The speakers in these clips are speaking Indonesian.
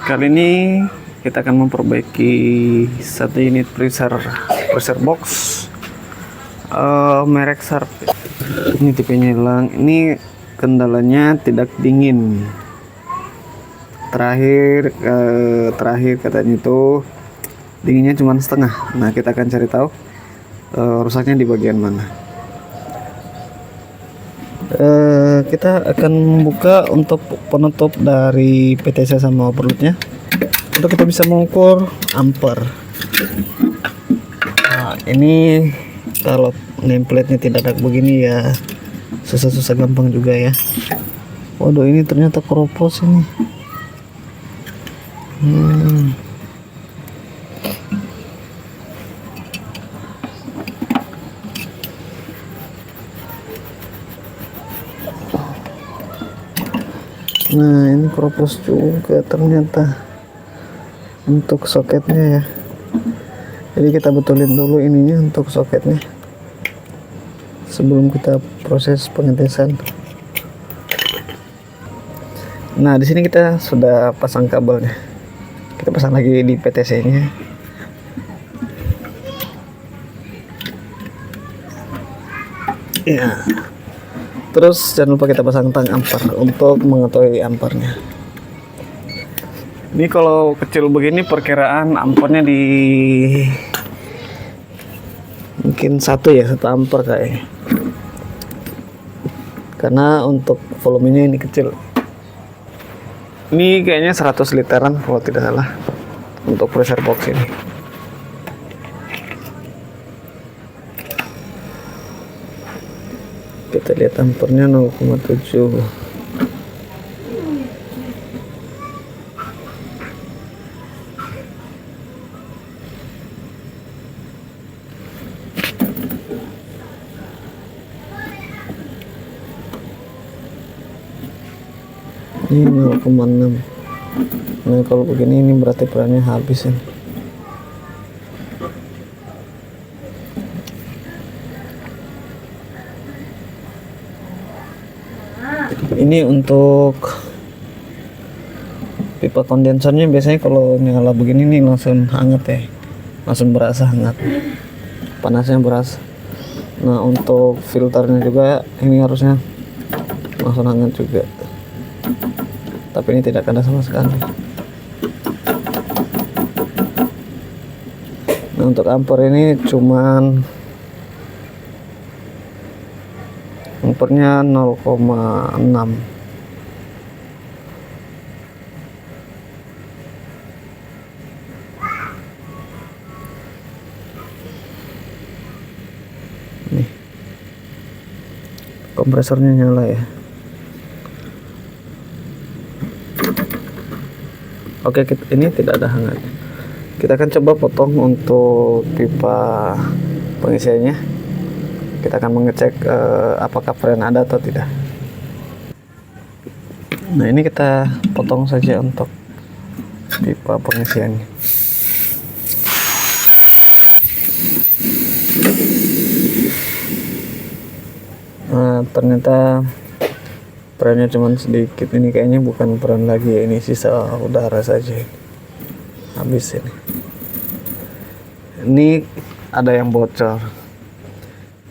Kali ini kita akan memperbaiki satu unit pressure box merek Sharp. Ini tipenya hilang. Ini kendalanya tidak dingin. Terakhir katanya itu dinginnya cuma setengah. Nah, kita akan cari tahu rusaknya di bagian mana. Kita akan membuka untuk penutup dari PTC sama overloadnya untuk kita bisa mengukur ampere. Nah, ini kalau nameplate-nya tidak ada begini ya susah gampang juga ya. Waduh, ini ternyata keropos ini. Nah, ini keropos juga ternyata untuk soketnya ya. Jadi kita betulin dulu ininya untuk soketnya sebelum kita proses pengetesan. Nah, di sini kita sudah pasang kabelnya. Kita pasang lagi di PTC-nya. Ya. Terus jangan lupa kita pasang tang ampere untuk mengetahui ampernya. Ini kalau kecil begini perkiraan ampernya di mungkin 1 ampere kayaknya. Karena untuk volumenya ini kecil. Ini kayaknya 100 literan kalau tidak salah untuk pressure box ini. Kita lihat ampernya 0,7. Ini 0,6. Nah, kalau begini ini berarti perannya habis ya. Ini untuk pipa kondensernya biasanya kalau nyala begini nih langsung hangat ya, langsung berasa hangat, panasnya berasa. Nah, untuk filternya juga ini harusnya langsung hangat juga, tapi ini tidak ada sama sekali. Nah, untuk ampere ini cuman ampernya 0,6. Nih, kompresornya nyala ya. Oke, ini tidak ada hangat. Kita akan coba potong untuk pipa pengisiannya. Kita akan mengecek apakah fren ada atau tidak. Nah, ini kita potong saja untuk pipa pengisiannya. Nah, ternyata perannya cuma sedikit. Ini kayaknya bukan peran lagi ya, ini sisa udara saja. Habis ini. Ini ada yang bocor.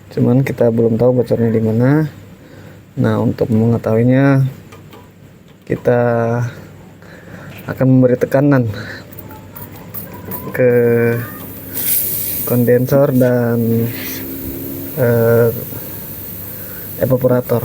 Cuman kita belum tahu bocornya di mana. Nah, untuk mengetahuinya kita akan memberi tekanan ke kondensor dan evaporator.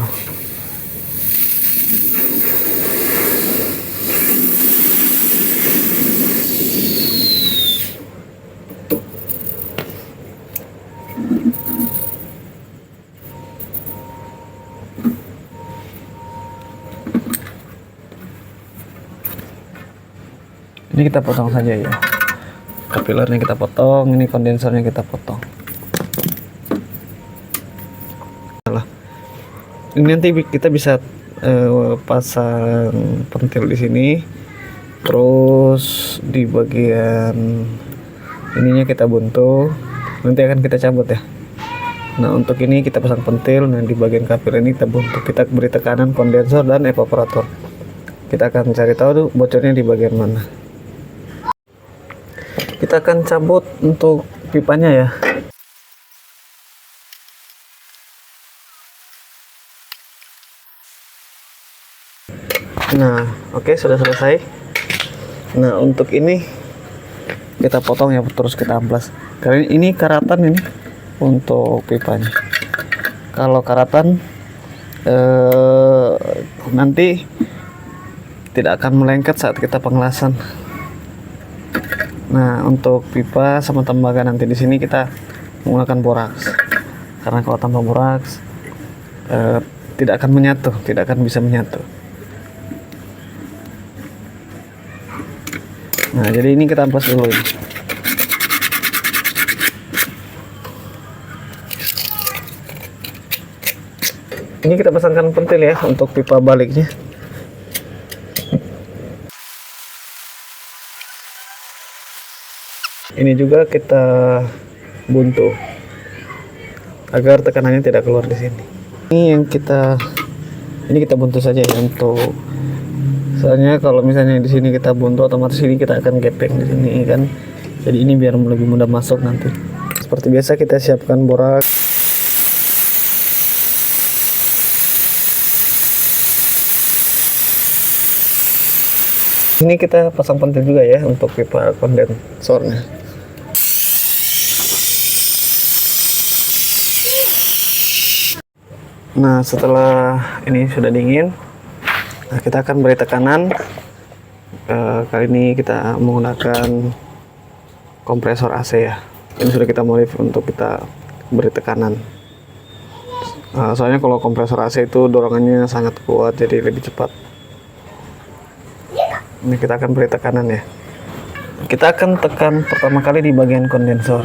Ini kita potong saja ya. Kapilernya kita potong, ini kondensernya kita potong. Salah. Ini nanti kita bisa pasang pentil di sini. Terus di bagian ininya kita buntu. Nanti akan kita cabut ya. Nah, untuk ini kita pasang pentil. Nah, di bagian kapiler ini kita buntu. Kita beri tekanan kondensor dan evaporator. Kita akan cari tahu tuh bocornya di bagian mana. kita akan cabut untuk pipanya ya. Nah, oke, sudah selesai. Nah, untuk ini kita potong ya, terus kita amplas. Karena ini karatan ini untuk pipanya. Kalau karatan nanti tidak akan melengket saat kita pengelasan. Nah, untuk pipa sama tembaga nanti di sini kita menggunakan boraks. Karena kalau tanpa boraks tidak akan menyatu, tidak akan bisa menyatu. Nah, jadi ini kita amplas dulu ini. Ini kita pasangkan pentil ya untuk pipa baliknya. Ini juga kita buntu agar tekanannya tidak keluar di sini. Ini kita buntu saja ya untuk. Soalnya kalau misalnya di sini kita buntu, otomatis ini kita akan gepeng di sini kan. Jadi ini biar lebih mudah masuk nanti. Seperti biasa kita siapkan borak. Ini kita pasang pentil juga ya untuk pipa kondensornya. Nah, setelah ini sudah dingin, nah, kita akan beri tekanan. Kali ini kita menggunakan kompresor AC ya. Ini sudah kita modif untuk kita beri tekanan. Soalnya kalau kompresor AC itu dorongannya sangat kuat, jadi lebih cepat. Ini kita akan beri tekanan ya. Kita akan tekan pertama kali di bagian kondensor.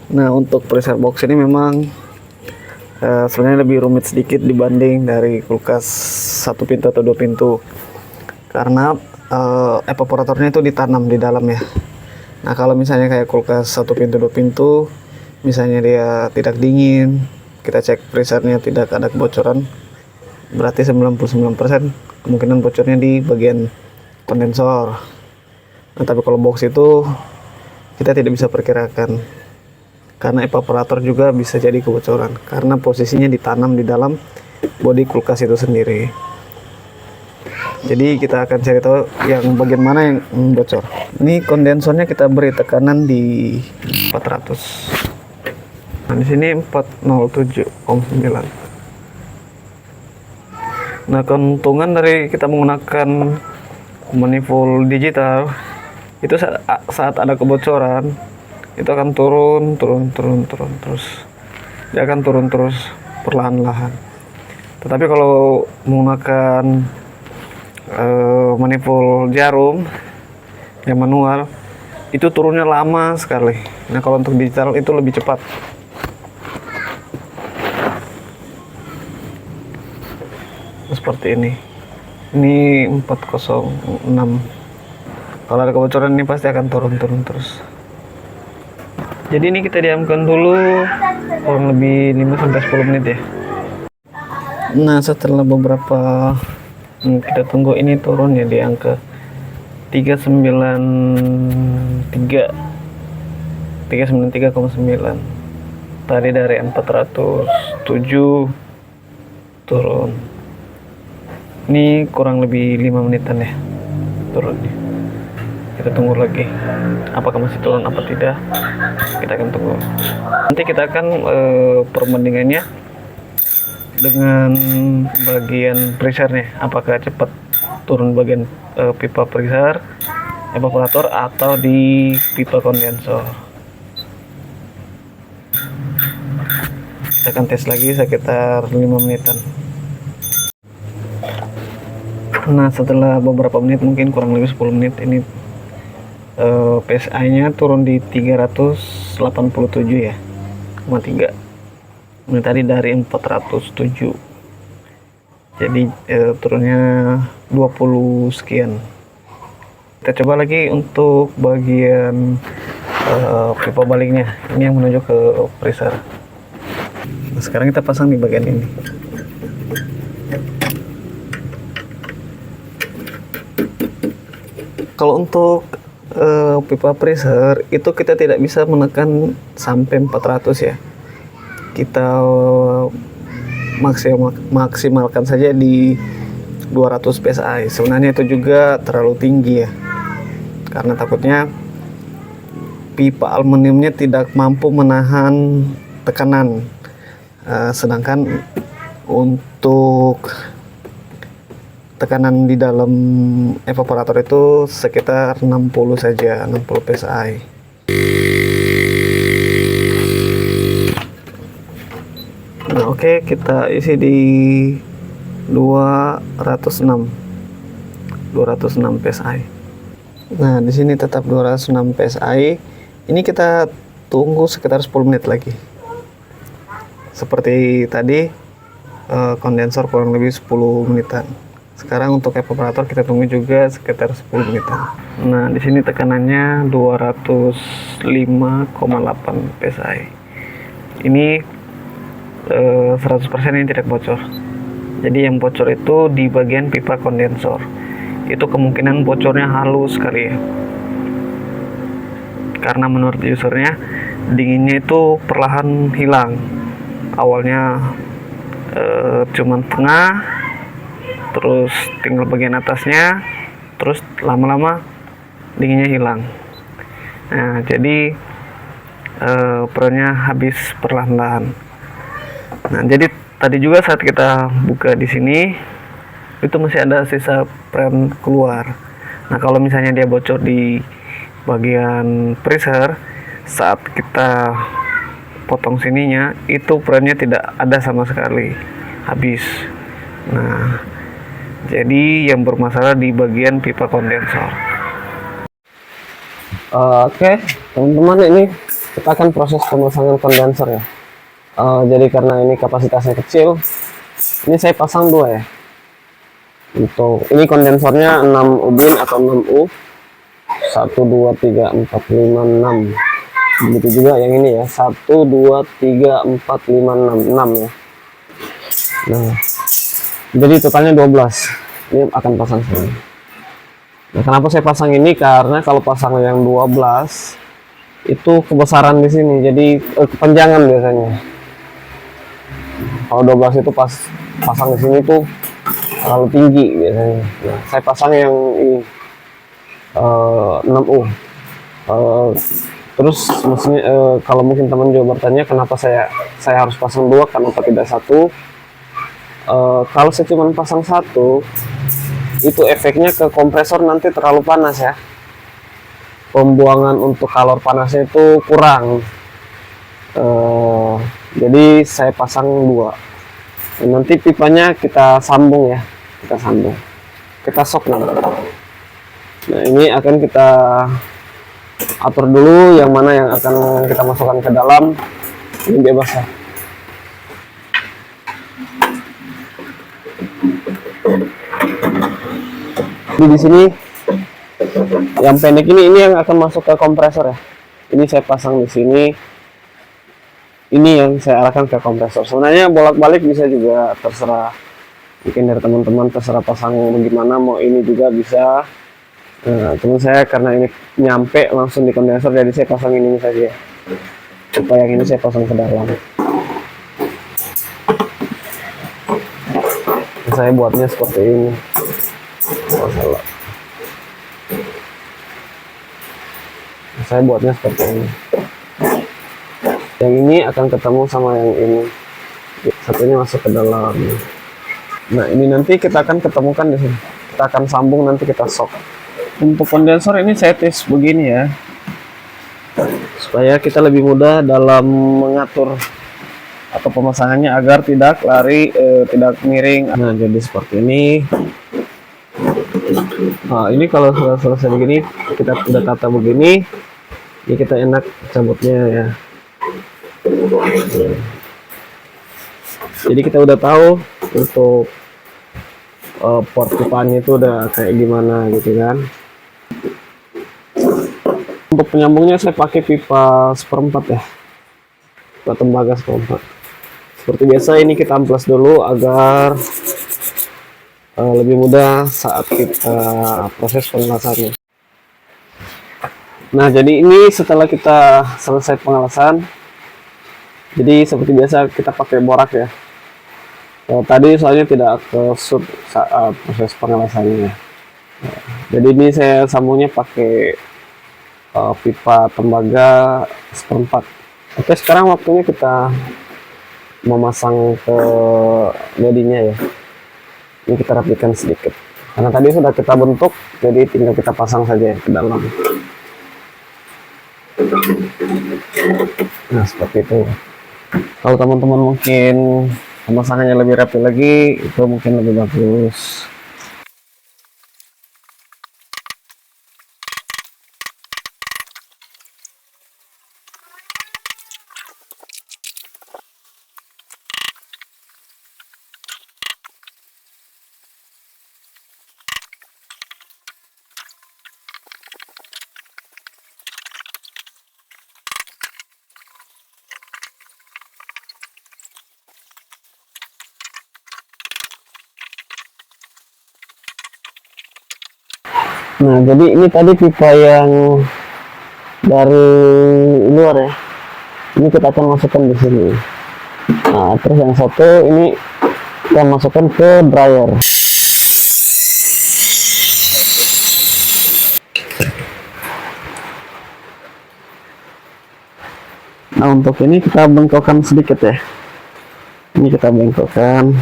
Nah, untuk pressure box ini memang sebenarnya lebih rumit sedikit dibanding dari kulkas satu pintu atau dua pintu, karena evaporatornya itu ditanam di dalam ya. Nah, kalau misalnya kayak kulkas satu pintu dua pintu, misalnya dia tidak dingin, kita cek pressure-nya tidak ada kebocoran, berarti 99% kemungkinan bocornya di bagian kondensor. Nah, tapi kalau box itu kita tidak bisa perkirakan, karena evaporator juga bisa jadi kebocoran karena posisinya ditanam di dalam bodi kulkas itu sendiri. Jadi kita akan cari tahu yang bagian mana yang bocor. Ini kondensornya kita beri tekanan di 400. Nah, di sini 407,9. Nah, keuntungan dari kita menggunakan manifold digital itu saat ada kebocoran itu akan turun terus. Dia akan turun terus perlahan-lahan. Tetapi kalau menggunakan manifold jarum yang manual, itu turunnya lama sekali. Nah, kalau untuk digital itu lebih cepat. Seperti ini. Ini 406. Kalau ada kebocoran ini pasti akan turun terus. Jadi ini kita diamkan dulu kurang lebih 5-10 menit ya. Nah, setelah beberapa kita tunggu ini turun ya di angka 393,9. Tadi dari 407 turun. Ini kurang lebih 5 menitan ya turunnya. Kita tunggu lagi apakah masih turun apa tidak, kita akan tunggu. Nanti kita akan perbandingannya dengan bagian pressure-nya, apakah cepat turun bagian pipa pressure evaporator atau di pipa kondensor. Kita akan tes lagi sekitar 5 menitan. Nah, setelah beberapa menit, mungkin kurang lebih 10 menit, ini PSI-nya turun di 387 ya, 0,3. Ini tadi dari 407. Jadi turunnya 20 sekian. Kita coba lagi untuk bagian pipa baliknya. Ini yang menuju ke pressure. Nah, sekarang kita pasang di bagian ini. Kalau untuk pipa freezer itu kita tidak bisa menekan sampai 400 ya. Kita maksimalkan saja di 200 psi. Sebenarnya itu juga terlalu tinggi ya, karena takutnya pipa aluminiumnya tidak mampu menahan tekanan. Sedangkan untuk tekanan di dalam evaporator itu sekitar 60 saja, 60 psi. Nah, oke, kita isi di 206 psi. Nah, di sini tetap 206 psi. Ini kita tunggu sekitar 10 menit lagi. Seperti tadi, kondensor kurang lebih 10 menitan. Sekarang untuk evaporator kita tunggu juga sekitar 10 menitan. Nah, di sini tekanannya 205,8 psi. Ini 100% ini tidak bocor. Jadi yang bocor itu di bagian pipa kondensor. Itu kemungkinan bocornya halus sekali ya. Karena menurut usernya dinginnya itu perlahan hilang. Awalnya cuman tengah, terus tinggal bagian atasnya, terus lama-lama dinginnya hilang. Nah, jadi perannya habis perlahan-lahan. Nah, jadi tadi juga saat kita buka di sini itu masih ada sisa pren keluar. Nah, kalau misalnya dia bocor di bagian freezer, saat kita potong sininya itu prennya tidak ada sama sekali, habis. Nah, jadi yang bermasalah di bagian pipa kondensor. Oke, teman-teman, ini kita akan proses pemasangan kondensor ya. Jadi karena ini kapasitasnya kecil, ini saya pasang 2 ya. Untuk ini kondensornya 6 ubin atau 6U, 1 2 3 4 5 6. Begitu juga yang ini ya, 1 2 3 4 5 6 ya. Nah, jadi totalnya 12. Ini akan pasang sini. Nah, kenapa saya pasang ini? Karena kalau pasang yang 12 itu kebesaran di sini, jadi kepanjangan biasanya. Kalau 12 itu pas pasang di sini tuh terlalu tinggi biasanya. Nah, saya pasang yang ini 6U. Terus maksudnya kalau mungkin teman juga bertanya kenapa saya harus pasang 2, kenapa tidak 1? Kalau saya cuma pasang 1 itu efeknya ke kompresor nanti terlalu panas ya. Pembuangan untuk kalor panasnya itu kurang. Jadi saya pasang 2. Nanti pipanya kita sambung ya, kita sok nanti. Nah, ini akan kita atur dulu yang mana yang akan kita masukkan ke dalam. Ini bebas ya. Jadi di sini yang pendek ini yang akan masuk ke kompresor ya. Ini saya pasang di sini. Ini yang saya arahkan ke kompresor. Sebenarnya bolak-balik bisa juga, terserah. Mungkin dari teman-teman terserah pasang bagaimana, mau ini juga bisa. Nah, cuman saya karena ini nyampe langsung di kondensor, jadi saya pasang ini saja. Supaya yang ini saya pasang ke dalam. Saya buatnya seperti ini. Masalah. Saya buatnya seperti ini. Yang ini akan ketemu sama yang ini. Satunya masuk ke dalam. Nah, ini nanti kita akan ketemukan di sini. Kita akan sambung, nanti kita sok. Untuk kondensor ini saya tes begini ya, supaya kita lebih mudah dalam mengatur atau pemasangannya agar tidak lari, tidak miring. Nah, jadi seperti ini. Nah, ini kalau sudah selesai begini, kita udah tata begini, ya kita enak cabutnya ya. Jadi kita udah tahu untuk port pipanya itu udah kayak gimana gitu kan. Untuk penyambungnya saya pakai pipa 1/4 ya, pipa tembaga 1/4. Seperti biasa ini kita amplas dulu agar lebih mudah saat kita proses pengelasannya. Nah, jadi ini setelah kita selesai pengelasan, jadi seperti biasa kita pakai borak ya. Tadi soalnya tidak ke shoot saat proses pengelasannya. Jadi ini saya sambungnya pakai pipa tembaga seperempat. Oke, sekarang waktunya kita memasang ke bodinya ya. Ini kita rapikan sedikit. Karena tadi sudah kita bentuk, jadi tinggal kita pasang saja ke dalam. Nah, seperti itu. Kalau teman-teman mungkin pemasangannya lebih rapi lagi, itu mungkin lebih bagus. Nah, jadi ini tadi pipa yang dari luar ya. Ini kita akan masukkan di sini. Nah, terus yang satu ini kita masukkan ke dryer. Nah, untuk ini kita bengkokkan sedikit ya. Ini kita bengkokkan.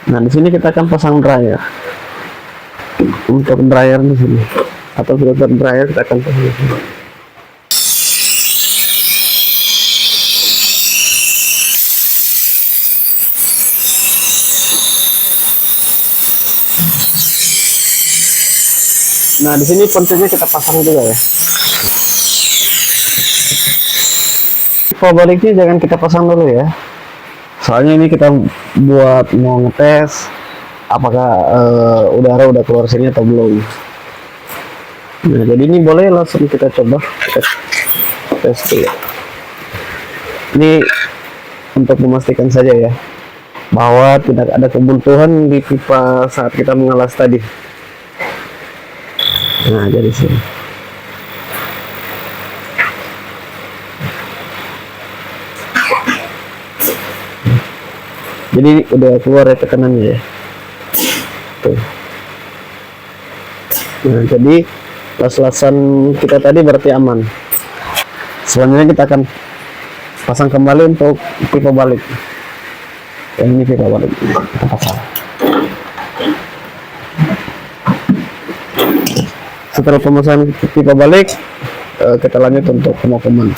Nah, di sini kita akan pasang dryer. Untuk dryer di sini atau filter dryer kita akan pasang di sini. Nah, di sini pentingnya kita pasang juga ya. Pipa baliknya jangan kita pasang dulu ya. Soalnya ini kita buat mau ngetes apakah udara udah keluar sini atau belum. Nah, jadi ini boleh langsung kita coba tes dulu. Ini untuk memastikan saja ya bahwa tidak ada kebuntuan di pipa saat kita mengelas tadi. Nah, jadi sini. Jadi udah keluar ya tekanannya ya. Tuh. Nah, jadi las-lasan kita tadi berarti aman. Selanjutnya kita akan pasang kembali untuk pipa balik. Dan ini pipa balik kita pasang. Setelah pemasangan pipa balik, kita lanjut untuk pemakuman.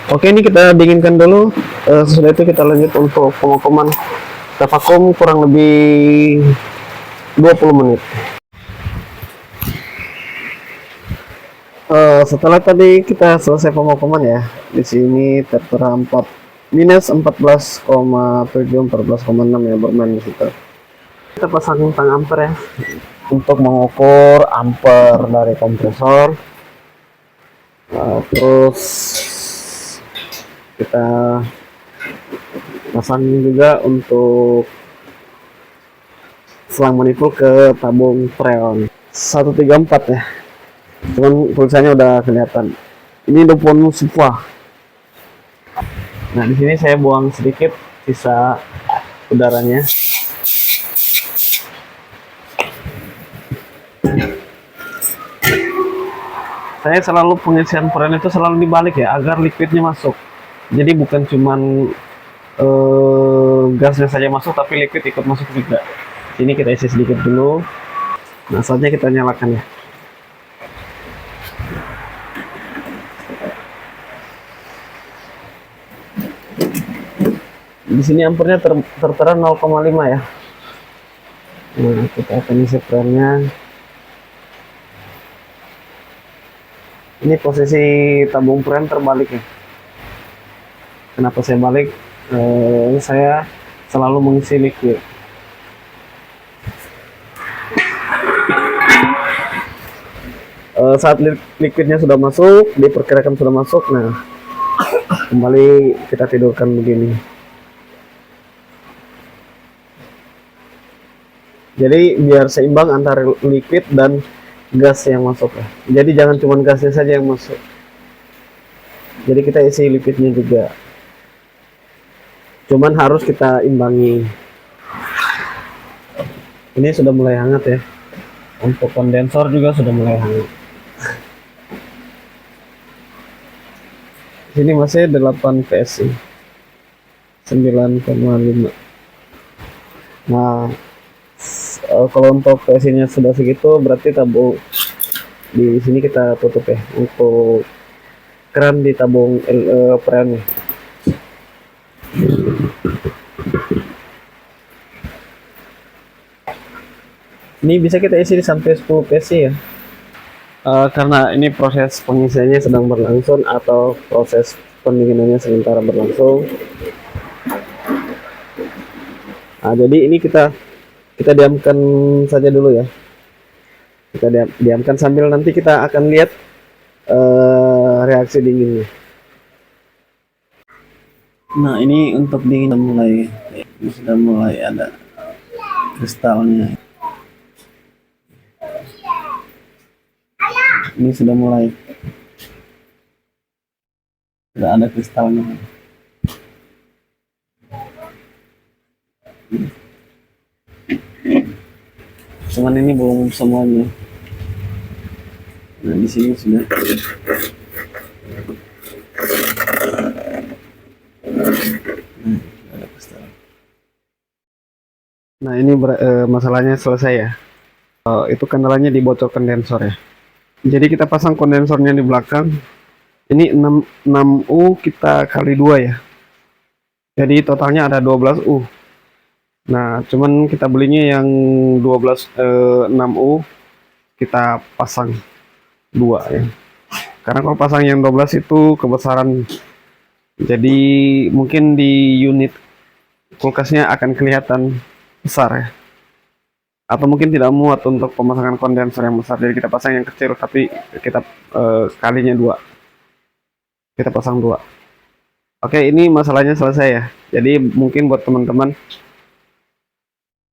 Oke, ini kita dinginkan dulu. Sesudah itu kita lanjut untuk pemakuman. Kita vakum kurang lebih 20 menit. Setelah tadi kita selesai pemakuman ya, di sini tertera minus 14,7 14,6 ya bermain di situ. Kita pasang tang ampere ya untuk mengukur ampere dari kompresor. Terus kita pasang juga untuk selang manifold ke tabung freon 134 ya. Cuman tulisannya udah kelihatan. Ini dopon supwa. Nah, di sini saya buang sedikit sisa udaranya. Saya selalu pengisian freon itu selalu dibalik ya agar liquidnya masuk. Jadi bukan cuman gasnya saja masuk, tapi liquid ikut masuk juga. Ini kita isi sedikit dulu. Nah, saatnya kita nyalakan ya. Di sini ampernya tertera 0,5 ya. Nah, kita akan isi freonnya. Ini posisi tabung freon terbalik ya. Kenapa saya balik? Saya selalu mengisi liquid. Saat liquidnya sudah masuk, diperkirakan sudah masuk, nah kembali kita tidurkan begini. Jadi biar seimbang antara liquid dan gas yang masuk ya. Jadi jangan cuma gasnya saja yang masuk. Jadi kita isi liquidnya juga. Cuman harus kita imbangi. Ini sudah mulai hangat ya. Untuk kondensor juga sudah mulai hangat. Sini masih 8 PSI. 9,5. Nah, kalau untuk PSI-nya sudah segitu, berarti tabung di sini kita tutup ya. Untuk keran di tabung perannya. Ini bisa kita isi sampai 10 PSI ya. Karena ini proses pengisiannya sedang berlangsung atau proses pendinginannya sementara berlangsung. Nah, jadi ini kita diamkan saja dulu ya. Kita diamkan sambil nanti kita akan lihat reaksi dinginnya. Nah, ini untuk dingin sudah mulai ada kristalnya. Ini sudah mulai ada kristalnya. Cuman ini belum semuanya. Nah, di sini sudah. Ada kristal. Nah, ini masalahnya selesai ya. Itu kendalanya di bocor kondensor ya. Jadi kita pasang kondensornya di belakang. Ini 6U kita kali 2 ya. Jadi totalnya ada 12U. Nah, cuman kita belinya yang 6U kita pasang 2 ya. Karena kalau pasang yang 12 itu kebesaran. Jadi mungkin di unit kulkasnya akan kelihatan besar ya. Atau mungkin tidak muat untuk pemasangan kondensor yang besar, jadi kita pasang yang kecil tapi kita kalinya 2, kita pasang 2. Oke, ini masalahnya selesai ya. Jadi mungkin buat teman-teman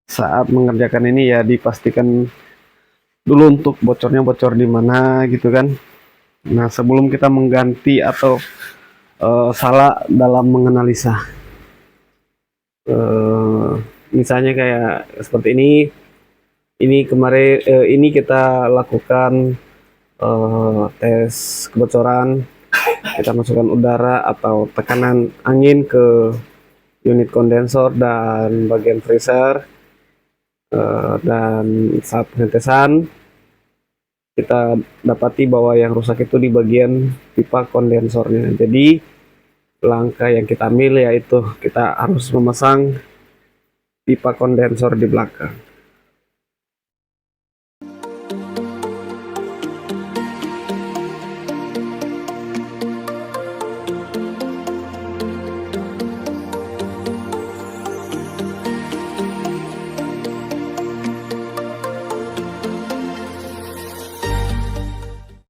saat mengerjakan ini ya dipastikan dulu untuk bocornya bocor di mana gitu kan. Nah, sebelum kita mengganti atau salah dalam menganalisa, misalnya kayak seperti ini kemarin ini kita lakukan tes kebocoran, kita masukkan udara atau tekanan angin ke unit kondensor dan bagian freezer, dan saat pengetesan kita dapati bahwa yang rusak itu di bagian pipa kondensornya. Jadi langkah yang kita ambil yaitu kita harus memasang pipa kondensor di belakang.